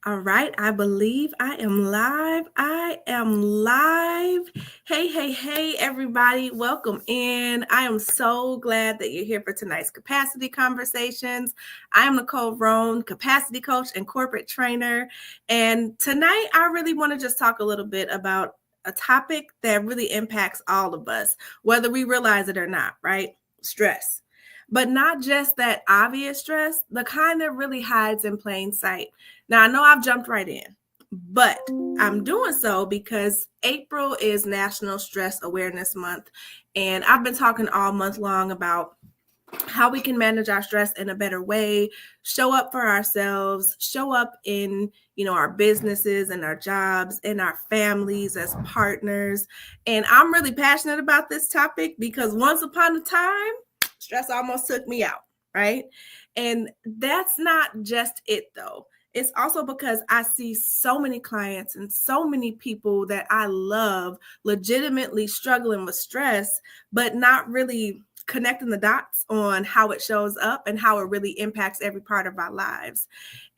All right, I believe I am live. I am live. Hey, everybody. Welcome in. I am so glad that you're here for tonight's capacity conversations. I am Nicole Roan, capacity coach and corporate trainer. And tonight, I really want to just talk a little bit about a topic that really impacts all of us, whether we realize it or not, right? Stress. But not just that obvious stress, the kind that really hides in plain sight. Now, I know I've jumped right in, but I'm doing so because April is National Stress Awareness Month. And I've been talking all month long about how we can manage our stress in a better way, show up for ourselves, show up in, our businesses and our jobs and our families as partners. And I'm really passionate about this topic because once upon a time, stress almost took me out, right? And that's not just it though. It's also because I see so many clients and so many people that I love legitimately struggling with stress, but not really connecting the dots on how it shows up and how it really impacts every part of our lives.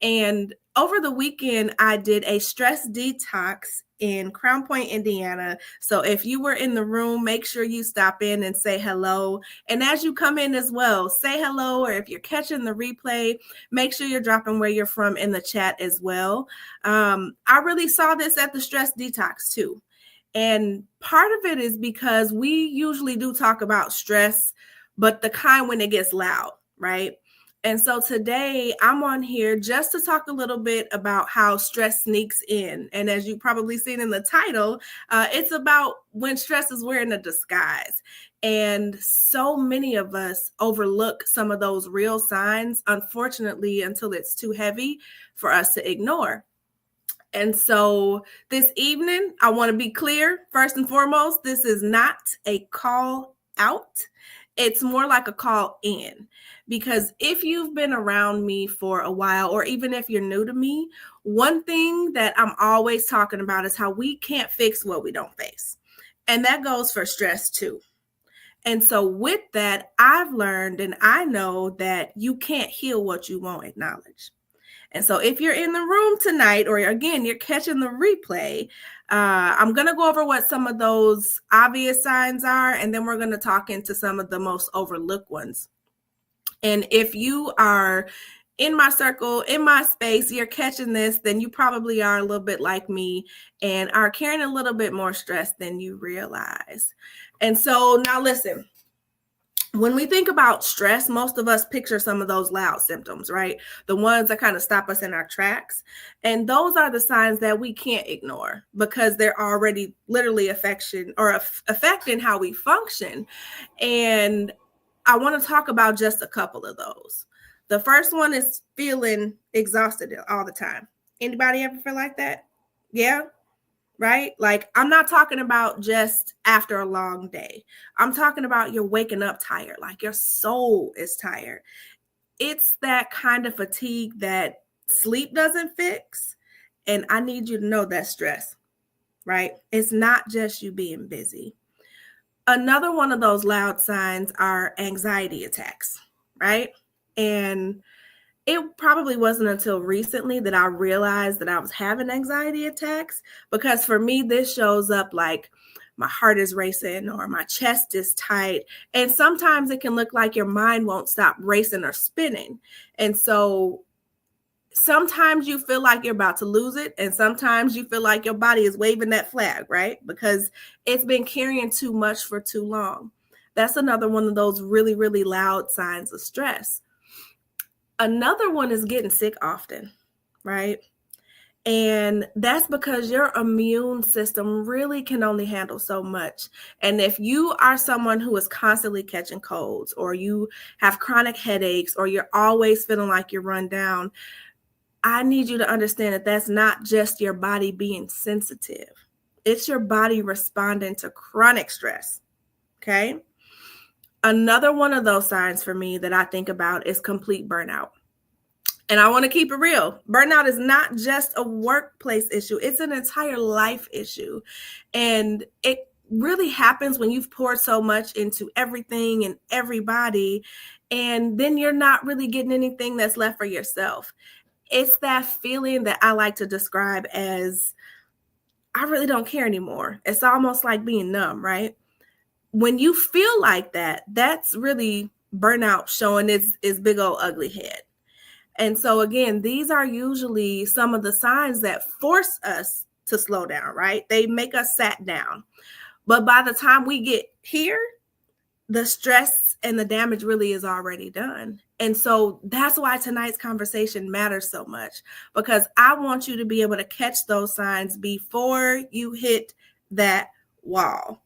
And over the weekend, I did a stress detox in Crown Point, Indiana. So if you were in the room, make sure you stop in and say hello. And as you come in as well, say hello. Or if you're catching the replay, make sure you're dropping where you're from in the chat as well. I really saw this at the stress detox too. And part of it is because we usually do talk about stress, but the kind when it gets loud, right? And so today I'm on here just to talk a little bit about how stress sneaks in. And as you probably seen in the title, it's about when stress is wearing a disguise. And so many of us overlook some of those real signs, unfortunately, until it's too heavy for us to ignore. And so this evening, I want to be clear, first and foremost, this is not a call out. It's more like a call in, because if you've been around me for a while, or even if you're new to me, one thing that I'm always talking about is how we can't fix what we don't face. And that goes for stress too. And so with that, I've learned and I know that you can't heal what you won't acknowledge. And so if you're in the room tonight, or again, you're catching the replay, I'm going to go over what some of those obvious signs are, and then we're going to talk into some of the most overlooked ones. And if you are in my circle, in my space, you're catching this, then you probably are a little bit like me and are carrying a little bit more stress than you realize. And so now listen. When we think about stress, most of us picture some of those loud symptoms, right? The ones that kind of stop us in our tracks. And those are the signs that we can't ignore because they're already literally affecting how we function. And I want to talk about just a couple of those. The first one is feeling exhausted all the time. Anybody ever feel like that? Yeah. Right? Like, I'm not talking about just after a long day. I'm talking about you're waking up tired, like your soul is tired. It's that kind of fatigue that sleep doesn't fix. And I need you to know that's stress, right? It's not just you being busy. Another one of those loud signs are anxiety attacks, right? And it probably wasn't until recently that I realized that I was having anxiety attacks, because for me, this shows up like my heart is racing or my chest is tight. And sometimes it can look like your mind won't stop racing or spinning. And so sometimes you feel like you're about to lose it. And sometimes you feel like your body is waving that flag, right? Because it's been carrying too much for too long. That's another one of those really, really loud signs of stress. Another one is getting sick often, right? And that's because your immune system really can only handle so much. And if you are someone who is constantly catching colds, or you have chronic headaches, or you're always feeling like you're run down, I need you to understand that that's not just your body being sensitive. It's your body responding to chronic stress, okay? Another one of those signs for me that I think about is complete burnout. And I want to keep it real. Burnout is not just a workplace issue. It's an entire life issue. And it really happens when you've poured so much into everything and everybody, and then you're not really getting anything that's left for yourself. It's that feeling that I like to describe as I really don't care anymore. It's almost like being numb, right? When you feel like that, that's really burnout showing its big old ugly head. And so again, these are usually some of the signs that force us to slow down, right? They make us sat down. But by the time we get here, the stress and the damage really is already done. And so that's why tonight's conversation matters so much, because I want you to be able to catch those signs before you hit that wall.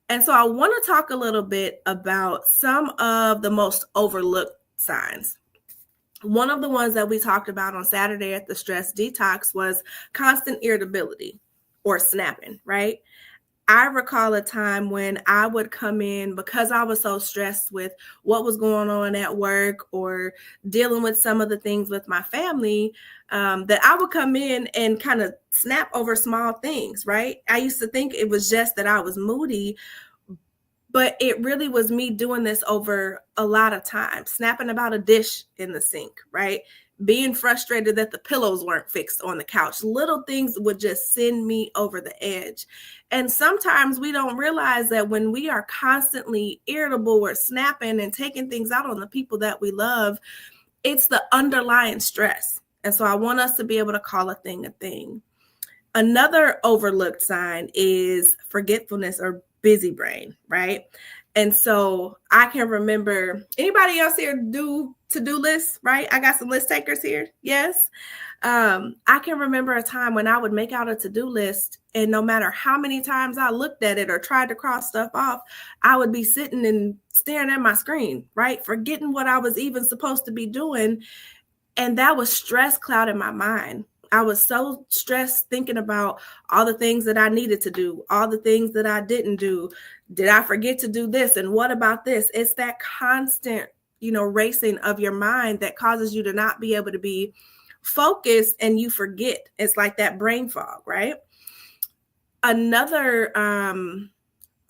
And so I want to talk a little bit about some of the most overlooked signs. One of the ones that we talked about on Saturday at the stress detox was constant irritability or snapping, right? I recall a time when I would come in because I was so stressed with what was going on at work or dealing with some of the things with my family, that I would come in and kind of snap over small things, right? I used to think it was just that I was moody, but it really was me doing this over a lot of time, snapping about a dish in the sink, right? Being frustrated that the pillows weren't fixed on the couch. Little things would just send me over the edge. And sometimes we don't realize that when we are constantly irritable or snapping and taking things out on the people that we love, it's the underlying stress. And so I want us to be able to call a thing a thing. Another overlooked sign is forgetfulness or busy brain, right? And so I can remember, anybody else here do to-do lists, right? I got some list takers here. Yes. I can remember a time when I would make out a to-do list, and no matter how many times I looked at it or tried to cross stuff off, I would be sitting and staring at my screen, right? Forgetting what I was even supposed to be doing. And that was stress clouding my mind. I was so stressed thinking about all the things that I needed to do, all the things that I didn't do. Did I forget to do this? And what about this? It's that constant, racing of your mind that causes you to not be able to be focused, and you forget. It's like that brain fog, right? Another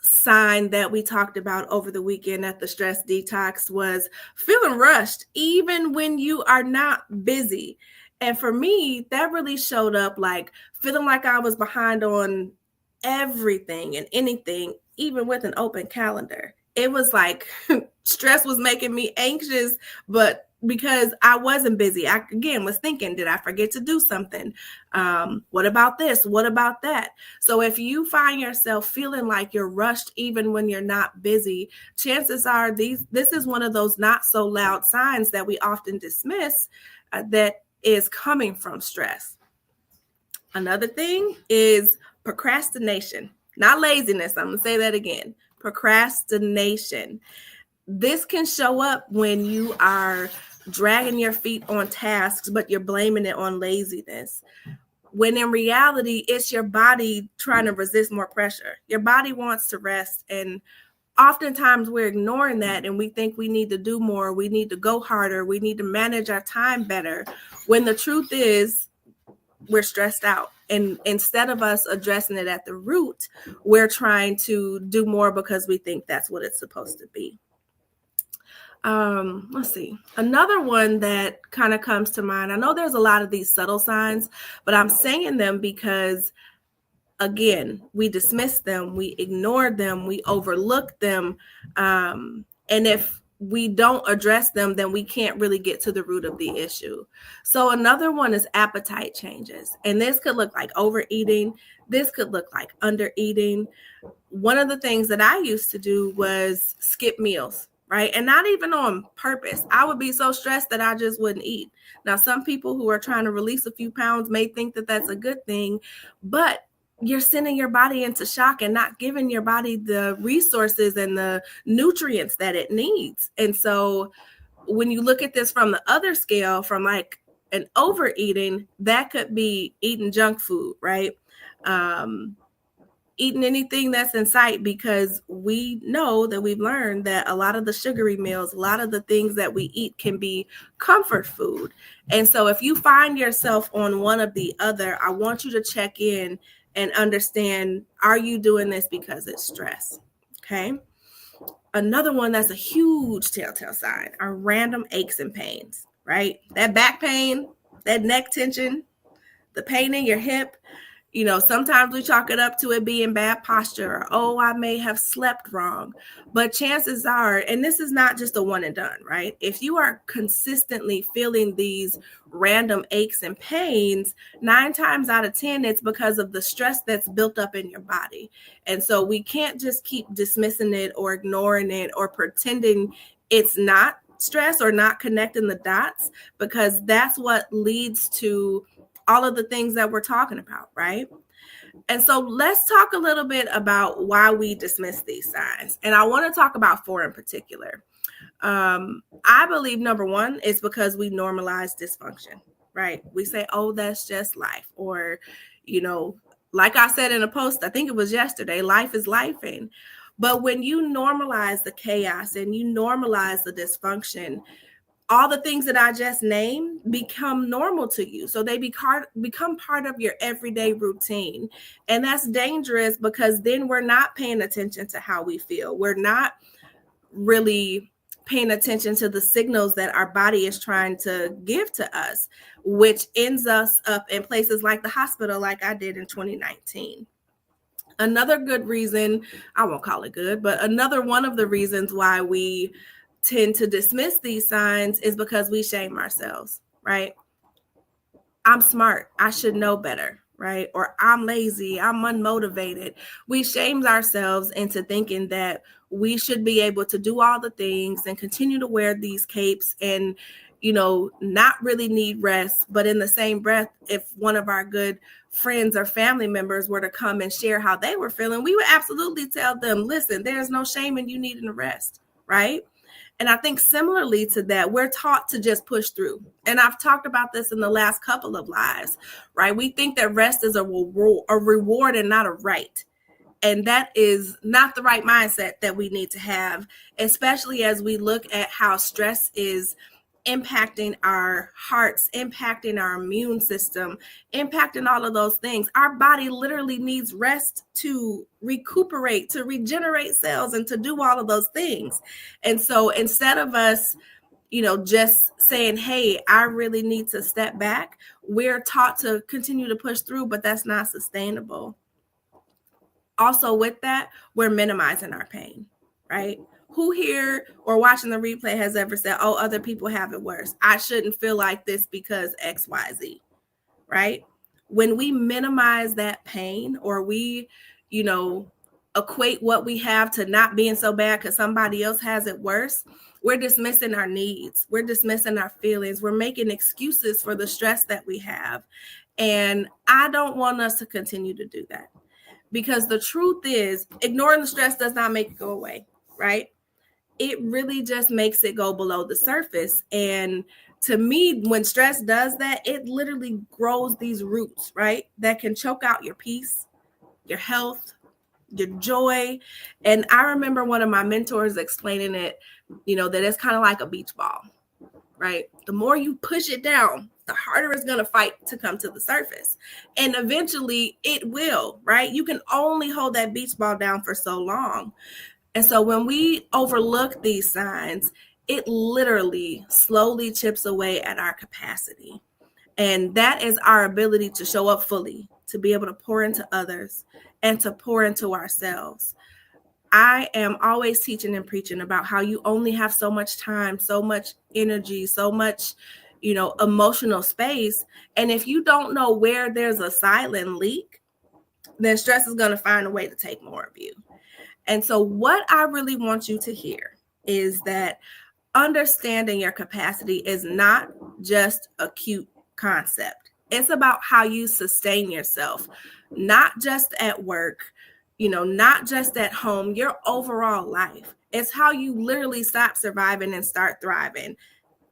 sign that we talked about over the weekend at the stress detox was feeling rushed, even when you are not busy. And for me, that really showed up like feeling like I was behind on everything and anything, even with an open calendar. It was like stress was making me anxious, but because I wasn't busy, I again was thinking, did I forget to do something? What about this? What about that? So if you find yourself feeling like you're rushed even when you're not busy, chances are this is one of those not so loud signs that we often dismiss, that is coming from stress. Another thing is procrastination, not laziness. I'm going to say that again. Procrastination. This can show up when you are dragging your feet on tasks, but you're blaming it on laziness. When in reality, it's your body trying to resist more pressure. Your body wants to rest. And oftentimes we're ignoring that, and we think we need to do more. We need to go harder. We need to manage our time better. When the truth is, we're stressed out. And instead of us addressing it at the root, we're trying to do more because we think that's what it's supposed to be. Let's see. Another one that kind of comes to mind. I know there's a lot of these subtle signs, but I'm saying them because, again, we dismiss them, we ignore them, we overlook them. And if we don't address them, then we can't really get to the root of the issue. So another one is appetite changes. And this could look like overeating. This could look like undereating. One of the things that I used to do was skip meals, right? And not even on purpose. I would be so stressed that I just wouldn't eat. Now, some people who are trying to release a few pounds may think that that's a good thing, but you're sending your body into shock and not giving your body the resources and the nutrients that it needs. And so when you look at this from the other scale, from like an overeating, that could be eating junk food, right? Eating anything that's in sight, because we know that we've learned that a lot of the sugary meals, a lot of the things that we eat can be comfort food. And so if you find yourself on one of the other, I want you to check in and understand, are you doing this because it's stress? Okay. Another one that's a huge telltale sign are random aches and pains, right? That back pain, that neck tension, the pain in your hip. Sometimes we chalk it up to it being bad posture or, oh, I may have slept wrong. But chances are, and this is not just a one and done, right? If you are consistently feeling these random aches and pains, 9 times out of 10, it's because of the stress that's built up in your body. And so we can't just keep dismissing it or ignoring it or pretending it's not stress or not connecting the dots, because that's what leads to all of the things that we're talking about, right? And so let's talk a little bit about why we dismiss these signs. And I want to talk about 4 in particular. I believe number 1 is because we normalize dysfunction, right? We say, oh, that's just life. Or, like I said in a post, I think it was yesterday, life is lifing. But when you normalize the chaos and you normalize the dysfunction, all the things that I just named become normal to you. So they become part of your everyday routine. And that's dangerous, because then we're not paying attention to how we feel. We're not really paying attention to the signals that our body is trying to give to us, which ends us up in places like the hospital, like I did in 2019. Another good reason, I won't call it good, but another one of the reasons why we tend to dismiss these signs is because we shame ourselves, right? I'm smart, I should know better, right? Or I'm lazy, I'm unmotivated. We shame ourselves into thinking that we should be able to do all the things and continue to wear these capes and, not really need rest. But in the same breath, if one of our good friends or family members were to come and share how they were feeling, we would absolutely tell them, listen, there's no shame in you needing a rest, right? And I think similarly to that, we're taught to just push through. And I've talked about this in the last couple of lives, right? We think that rest is a reward and not a right. And that is not the right mindset that we need to have, especially as we look at how stress is impacting our hearts, impacting our immune system, impacting all of those things. Our body literally needs rest to recuperate, to regenerate cells, and to do all of those things. And so instead of us, just saying, hey, I really need to step back, we're taught to continue to push through, but that's not sustainable. Also with that, we're minimizing our pain, right? Who here or watching the replay has ever said, oh, other people have it worse, I shouldn't feel like this because XYZ, right? When we minimize that pain, or we, equate what we have to not being so bad because somebody else has it worse, we're dismissing our needs. We're dismissing our feelings. We're making excuses for the stress that we have. And I don't want us to continue to do that, because the truth is, ignoring the stress does not make it go away, right? It really just makes it go below the surface. And to me, when stress does that, it literally grows these roots, right? That can choke out your peace, your health, your joy. And I remember one of my mentors explaining it, that it's kind of like a beach ball, right? The more you push it down, the harder it's going to fight to come to the surface. And eventually it will, right? You can only hold that beach ball down for so long. And so when we overlook these signs, it literally slowly chips away at our capacity. And that is our ability to show up fully, to be able to pour into others and to pour into ourselves. I am always teaching and preaching about how you only have so much time, so much energy, so much, emotional space. And if you don't know where there's a silent leak, then stress is going to find a way to take more of you. And so what I really want you to hear is that understanding your capacity is not just a cute concept. It's about how you sustain yourself, not just at work, not just at home, your overall life. It's how you literally stop surviving and start thriving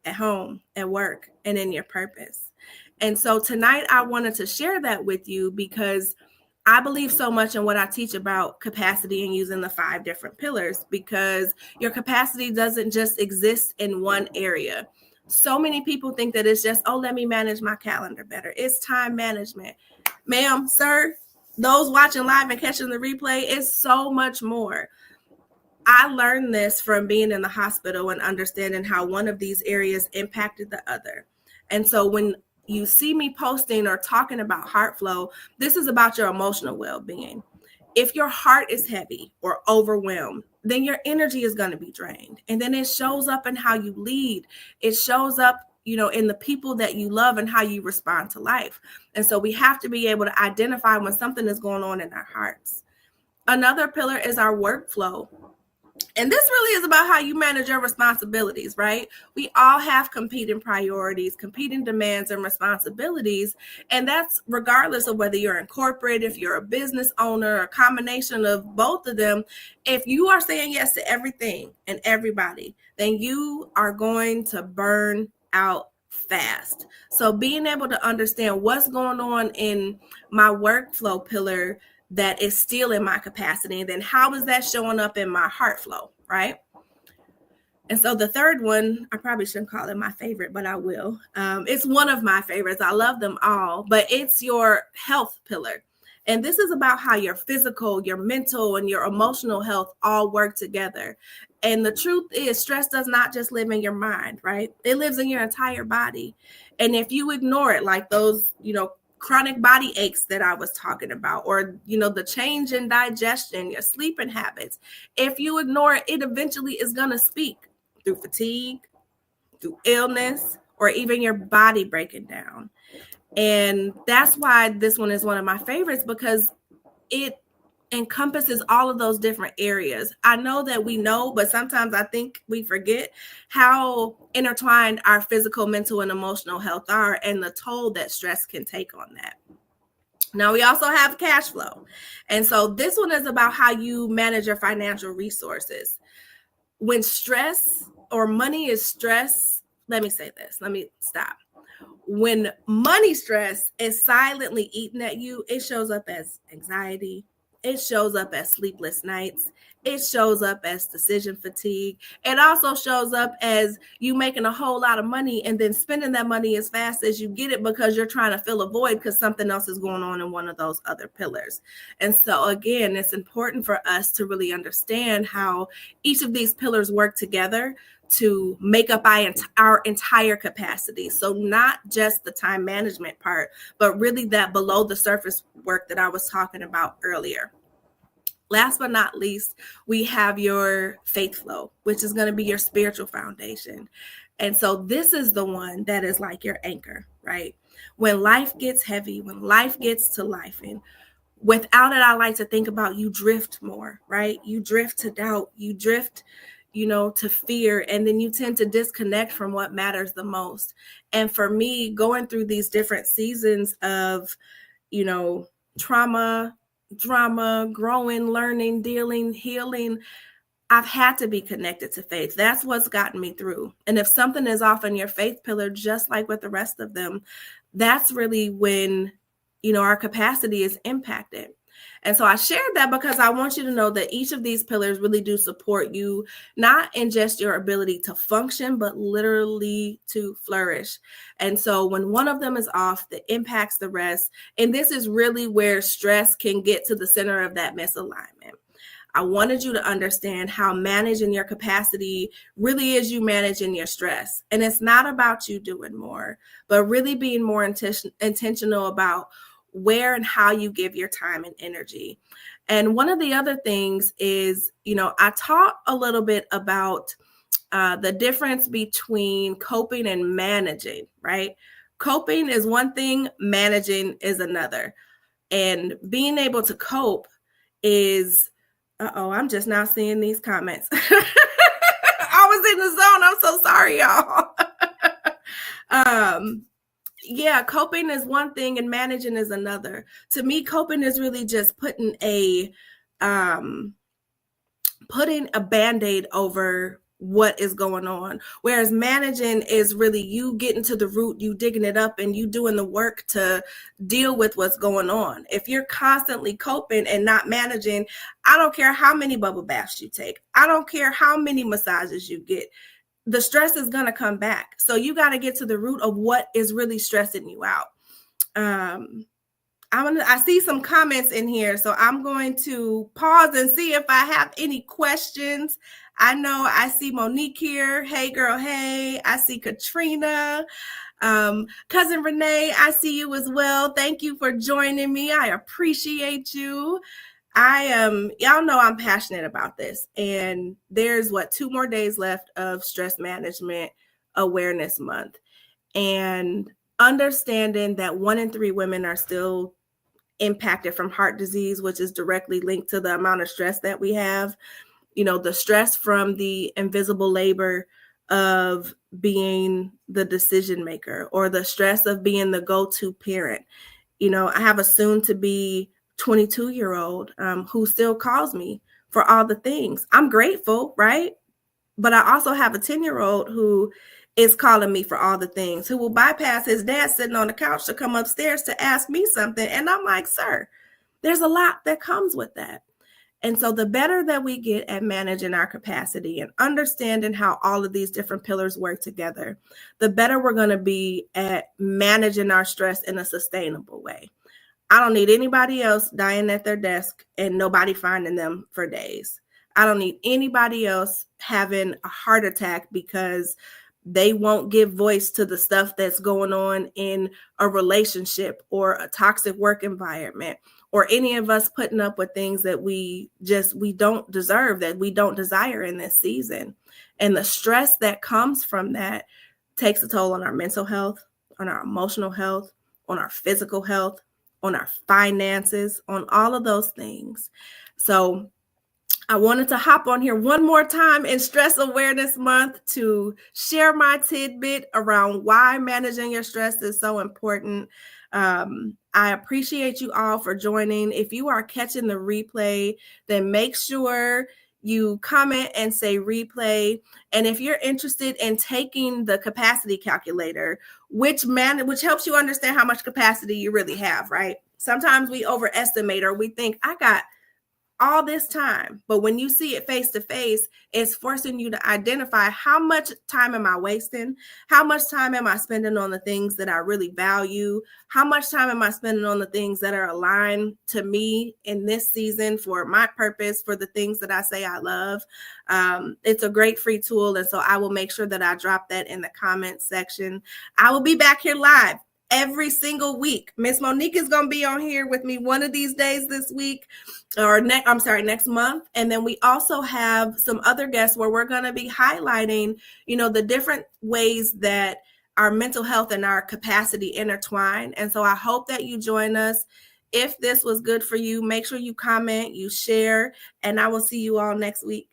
at home, at work, and in your purpose. And so tonight I wanted to share that with you, because I believe so much in what I teach about capacity and using the 5 different pillars, because your capacity doesn't just exist in one area. So many people think that it's just, oh, let me manage my calendar better. It's time management. Ma'am, sir, those watching live and catching the replay, it's so much more. I learned this from being in the hospital and understanding how one of these areas impacted the other. And so when you see me posting or talking about heart flow, this is about your emotional well-being. If your heart is heavy or overwhelmed, then your energy is going to be drained. And then it shows up in how you lead. It shows up, in the people that you love and how you respond to life. And so we have to be able to identify when something is going on in our hearts. Another pillar is our workflow. And this really is about how you manage your responsibilities, right? We all have competing priorities, competing demands and responsibilities. And that's regardless of whether you're in corporate, if you're a business owner, a combination of both of them. If you are saying yes to everything and everybody, then you are going to burn out fast. So being able to understand what's going on in my workflow pillar that is still in my capacity, and then how is that showing up in my heart flow, right? And so the third one, I probably shouldn't call it my favorite, but I will. It's one of my favorites. I love them all, but it's your health pillar. And this is about how your physical, your mental, and your emotional health all work together. And the truth is, stress does not just live in your mind, right? It lives in your entire body. And if you ignore it, like those, chronic body aches that I was talking about, or, the change in digestion, your sleeping habits, if you ignore it, it eventually is going to speak through fatigue, through illness, or even your body breaking down. And that's why this one is one of my favorites, because it encompasses all of those different areas. I know that we know, but sometimes I think we forget how intertwined our physical, mental, and emotional health are, and the toll that stress can take on that. Now, we also have cash flow. And so this one is about how you manage your financial resources. When stress or money is stress, let me say this, let me stop. When money stress is silently eating at you, it shows up as anxiety. It shows up as sleepless nights. It shows up as decision fatigue. It also shows up as you making a whole lot of money and then spending that money as fast as you get it because you're trying to fill a void because something else is going on in one of those other pillars. And so again, it's important for us to really understand how each of these pillars work together to make up our entire capacity. So not just the time management part, but really that below the surface work that I was talking about earlier. Last but not least, we have your faith flow, which is going to be your spiritual foundation. And so this is the one that is like your anchor, right? When life gets heavy, when life gets to life, and without it, I like to think about you drift more, right? You drift to doubt, you drift to fear, and then you tend to disconnect from what matters the most. And for me, going through these different seasons of, trauma, drama, growing, learning, dealing, healing, I've had to be connected to faith. That's what's gotten me through. And if something is off in your faith pillar, just like with the rest of them, that's really when, our capacity is impacted. And so I shared that because I want you to know that each of these pillars really do support you, not in just your ability to function, but literally to flourish. And so when one of them is off, that impacts the rest. And this is really where stress can get to the center of that misalignment. I wanted you to understand how managing your capacity really is you managing your stress. And it's not about you doing more, but really being more intentional about where and how you give your time and energy. And one of the other things is, I taught a little bit about the difference between coping and managing, right? Coping is one thing, managing is another. And being able to cope is, I'm just now seeing these comments. I was in the zone. I'm so sorry, y'all. Yeah, coping is one thing and managing is another. To me, coping is really just putting a Band-Aid over what is going on. Whereas managing is really you getting to the root, you digging it up, and you doing the work to deal with what's going on. If you're constantly coping and not managing, I don't care how many bubble baths you take. I don't care how many massages you get. The stress is going to come back. So you got to get to the root of what is really stressing you out. I see some comments in here, so I'm going to pause and see if I have any questions. I know I see Monique here. Hey, girl. Hey, I see Katrina. Cousin Renee, I see you as well. Thank you for joining me. I appreciate you. Y'all know I'm passionate about this. And there's 2 more days left of Stress Management Awareness Month. And understanding that 1 in 3 women are still impacted from heart disease, which is directly linked to the amount of stress that we have. The stress from the invisible labor of being the decision maker, or the stress of being the go-to parent. I have a soon to be 22-year-old who still calls me for all the things. I'm grateful, right? But I also have a 10-year-old who is calling me for all the things, who will bypass his dad sitting on the couch to come upstairs to ask me something. And I'm like, sir, there's a lot that comes with that. And so the better that we get at managing our capacity and understanding how all of these different pillars work together, the better we're going to be at managing our stress in a sustainable way. I don't need anybody else dying at their desk and nobody finding them for days. I don't need anybody else having a heart attack because they won't give voice to the stuff that's going on in a relationship or a toxic work environment, or any of us putting up with things that we don't deserve, that we don't desire in this season. And the stress that comes from that takes a toll on our mental health, on our emotional health, on our physical health, on our finances, on all of those things. So I wanted to hop on here one more time in Stress Awareness Month to share my tidbit around why managing your stress is so important. I appreciate you all for joining. If you are catching the replay, then make sure you comment and say replay. And if you're interested in taking the capacity calculator, which helps you understand how much capacity you really have, right? Sometimes we overestimate, or we think I got all this time. But when you see it face to face, it's forcing you to identify, how much time am I wasting? How much time am I spending on the things that I really value? How much time am I spending on the things that are aligned to me in this season for my purpose, for the things that I say I love? It's a great free tool. And so I will make sure that I drop that in the comments section. I will be back here live every single week. Miss Monique is going to be on here with me one of these days this week, or next month. And then we also have some other guests where we're going to be highlighting, the different ways that our mental health and our capacity intertwine. And so I hope that you join us. If this was good for you, make sure you comment, you share, and I will see you all next week.